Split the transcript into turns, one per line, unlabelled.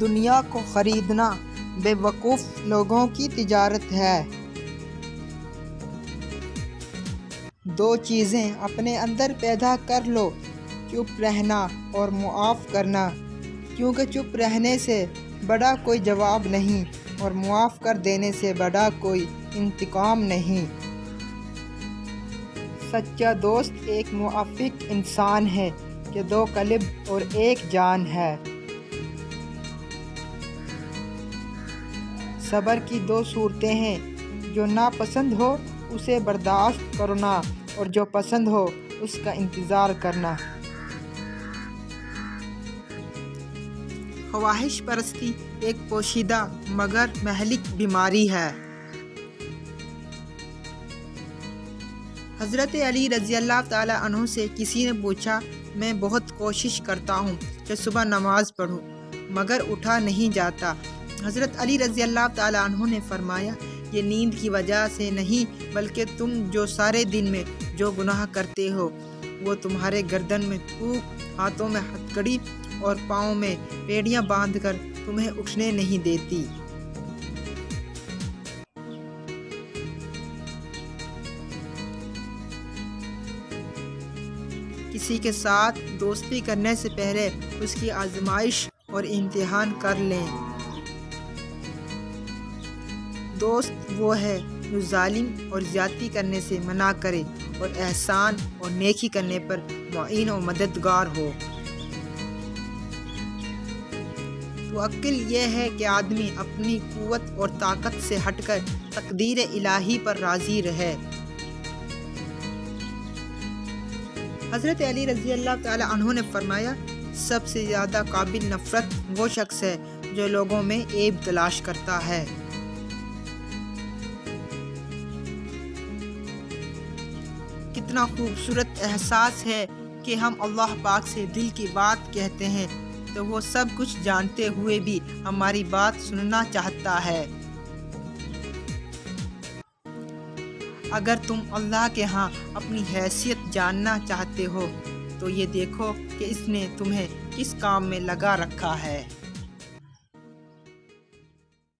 دنیا کو خریدنا بے وقوف لوگوں کی تجارت ہے۔ دو چیزیں اپنے اندر پیدا کر لو، چپ رہنا اور معاف کرنا، کیونکہ چپ رہنے سے بڑا کوئی جواب نہیں اور معاف کر دینے سے بڑا کوئی انتقام نہیں۔ سچا دوست ایک موافق انسان ہے کہ دو قلب اور ایک جان ہے۔ صبر کی دو صورتیں ہیں، جو ناپسند ہو اسے برداشت کرنا اور جو پسند ہو اس کا انتظار کرنا۔ خواہش پرستی ایک پوشیدہ مگر مہلک بیماری ہے۔ حضرت علی رضی اللہ تعالیٰ عنہ سے کسی نے پوچھا، میں بہت کوشش کرتا ہوں کہ صبح نماز پڑھوں مگر اٹھا نہیں جاتا۔ حضرت علی رضی اللہ تعالیٰ عنہ نے فرمایا، یہ نیند کی وجہ سے نہیں بلکہ تم جو سارے دن میں جو گناہ کرتے ہو وہ تمہارے گردن میں تھوک، ہاتھوں میں ہتھکڑی اور پاؤں میں بیڑیاں باندھ کر تمہیں اٹھنے نہیں دیتی۔ کسی کے ساتھ دوستی کرنے سے پہلے اس کی آزمائش اور امتحان کر لیں۔ دوست وہ ہے جو ظالم اور زیادتی کرنے سے منع کرے اور احسان اور نیکی کرنے پر معین و مددگار ہو۔ تو عقل یہ ہے کہ آدمی اپنی قوت اور طاقت سے ہٹ کر تقدیر الہی پر راضی رہے۔ حضرت علی رضی اللہ تعالی عنہ نے فرمایا، سب سے زیادہ قابل نفرت وہ شخص ہے جو لوگوں میں عیب تلاش کرتا ہے۔ کتنا خوبصورت احساس ہے کہ ہم اللہ پاک سے دل کی بات کہتے ہیں تو وہ سب کچھ جانتے ہوئے بھی ہماری بات سننا چاہتا ہے۔ اگر تم اللہ کے ہاں اپنی حیثیت جاننا چاہتے ہو تو یہ دیکھو کہ اس نے تمہیں کس کام میں لگا رکھا ہے۔